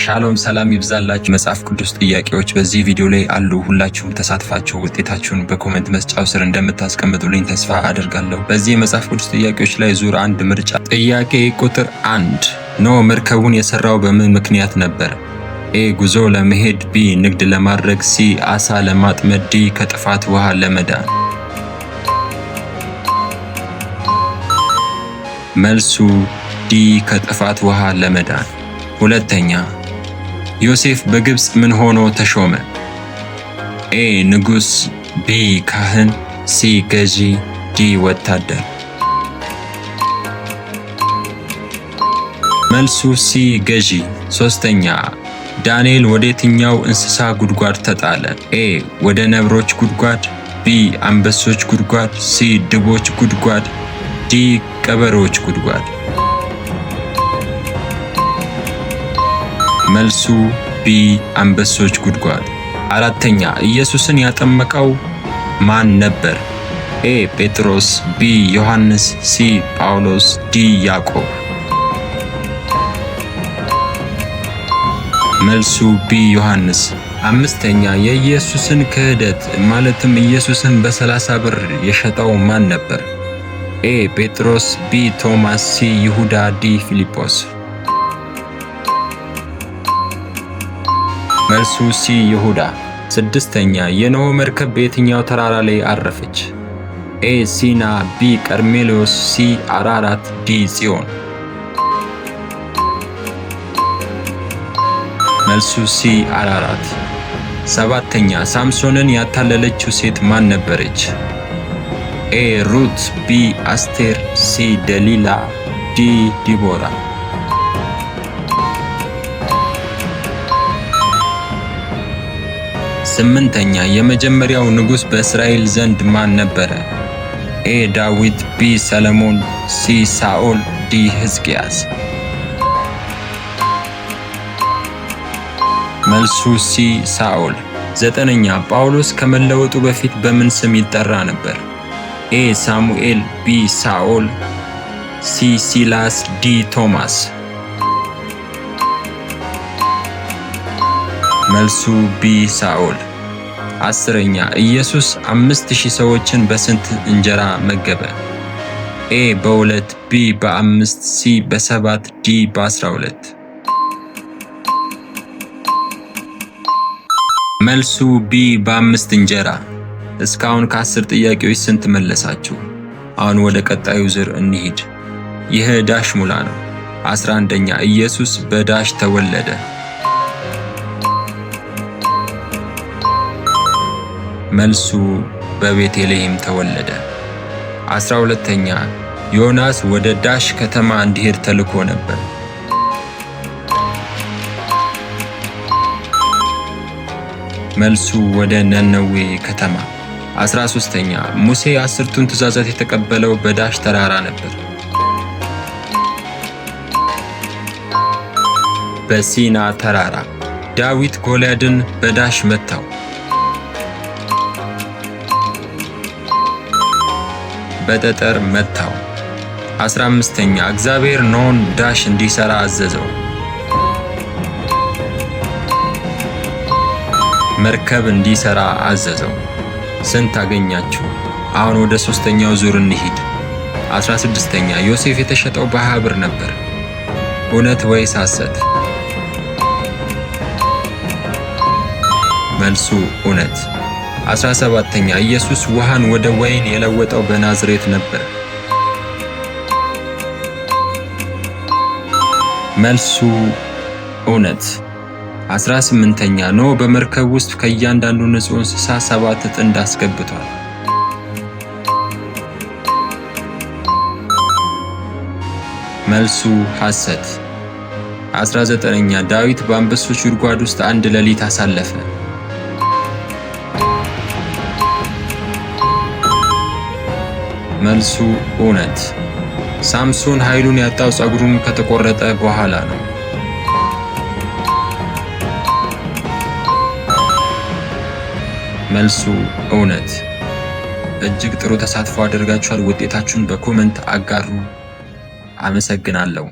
ሻሎም ሰላም ይብዛላችሁ። መጽሐፍ ቅዱስ ጥያቄዎች በዚህ ቪዲዮ ላይ አሉ። ሁላችሁም ተሳትፋችሁ ውጤታችሁን በኮሜንት መስጫው ስር እንደምታስቀምጡልኝ ተስፋ አደርጋለሁ። በዚህ የመጽሐፍ ቅዱስ ጥያቄዎች ላይ ዙር አንድ ምርጫ። ጥያቄ ቁጥር 1 ኖህ መርከቡን የሰራው በምን ምክንያት ነበር? ኤ ጉዞ ለመሄድ፣ ቢ ንግድ ለማድረግ፣ ሲ አሳ ለማጥመድ፣ ዲ ከጥፋት ውሃ ለመዳን። መልሱ ዲ ከጥፋት ውሃ ለመዳን። ሁለተኛ ዮሴፍ በግብፅ ምን ሆኖ ተሾመ? ኤ ንጉሥ፣ ቢ ካህን፣ ሲ ገዢ፣ ዲ ወታደር። መልሱ ሲ ገዢ። ሶስተኛ ዳንኤል ወደ የትኛው እንስሳ ጉድጓድ ተጣለ? ኤ ወደ ነብሮች ጉድጓድ፣ ቢ አንበሶች ጉድጓድ፣ ሲ ድቦች ጉድጓድ፣ ዲ ቀበሮች ጉድጓድ። መልሱ ቢ አንበሶች ጉድጓድ። አራተኛ ኢየሱስን ያጠመቀው ማን ነበር? ኤ ጴጥሮስ፣ ቢ ዮሐንስ፣ ሲ ጳውሎስ፣ ዲ ያዕቆብ። መልሱ ቢ ዮሐንስ። አምስተኛ የኢየሱስን ክህደት ማለትም ኢየሱስን በ30 ብር የሸጠው ማን ነበር? ኤ ጴጥሮስ፣ ቢ ቶማስ፣ ሲ ይሁዳ፣ ዲ ፊልጶስ። መልሱ ሲ ይሁዳ። ስድስተኛ የኖህ መርከብ በየትኛው ተራራ ላይ አረፈች? ኤ ሲና፣ ቢ ቀርሜሎስ፣ ሲ አራራት፣ ዲ ጽዮን። መልሱ ሲ አራራት። ሰባተኛ ሳምሶንን ያታለለችው ሴት ማን ነበረች? ኤ ሩት፣ ቢ አስቴር፣ ሲ ደሊላ፣ ዲ ዲቦራ። ስምንተኛ የመጀመሪያው ንጉሥ በእስራኤል ዘንድ ማን ነበረ? ኤ ዳዊት፣ ቢ ሰለሞን፣ ሲ ሳኦል፣ ዲ ሕዝቅያስ። መልሱ ሲ ሳኦል። ዘጠነኛ ጳውሎስ ከመለወጡ በፊት በምን ስም ይጠራ ነበር? ኤ ሳሙኤል፣ ቢ ሳኦል፣ ሲ ሲላስ፣ ዲ ቶማስ። መልሱ ቢ ሳኦል። አስረኛ ኢየሱስ 5000 ሰዎችን በስንት እንጀራ መገበ? ኤ በ2፣ ቢ በ5፣ ሲ በ7፣ ዲ በ12። መልሱ ቢ በ5 እንጀራ። እስካሁን ከ10 ጥያቄዎች ስንት መለሳችሁ? አሁን ወደ ቀጣዩ ዙር እንሂድ። ይህ ዳሽ ሙላ ነው። 11ኛ ኢየሱስ በዳሽ ተወለደ? መልሱ በቤተልሔም ተወለደ። 12ኛ ዮናስ ወደ ዳሽ ከተማ እንዲሄድ ተልኮ ነበር? መልሱ ወደ ነነዌ ከተማ። 13ኛ ሙሴ 10ቱን ትእዛዛት የተቀበለው በዳሽ ተራራ ነበር? በሲና ተራራ። ዳዊት ጎልያድን በዳሽ መታው? በጠጠር መታው። 15ኛ እግዚአብሔር ኖህን ዳሽ እንዲሰራ አዘዘው? መርከብ እንዲሰራ አዘዘው። ስንት አገኛችሁ? አሁን ወደ 3ኛው ዙር እንሂድ። 16ኛ ዮሴፍ የተሸጠው በ20 ብር ነበር? እውነት ወይስ ሐሰት? መልሱ እውነት። 17ኛ ኢየሱስ ውሃን ወደ ወይን የለወጠው በናዝሬት ነበር? መልሱ እውነት። 18ኛ ኖህ በመርከብ ውስጥ ከእያንዳንዱ ንጹሕ እንስሳ 7 ጥንድ አስገብቷል? መልሱ ሐሰት። 19ኛ ዳዊት በአንበሶች ጉድጓድ ውስጥ አንድ ሌሊት አሳለፈ? መልሱ እውነት። ሳምሶን ኃይሉን ያጣው ፀጉሩን ከተቆረጠ በኋላ ነው? መልሱ እውነት። እጅግ ጥሩ ተሳትፎ አድርጋችኋል። ውጤታችሁን በኮመንት አጋሩ። አመሰግናለሁ።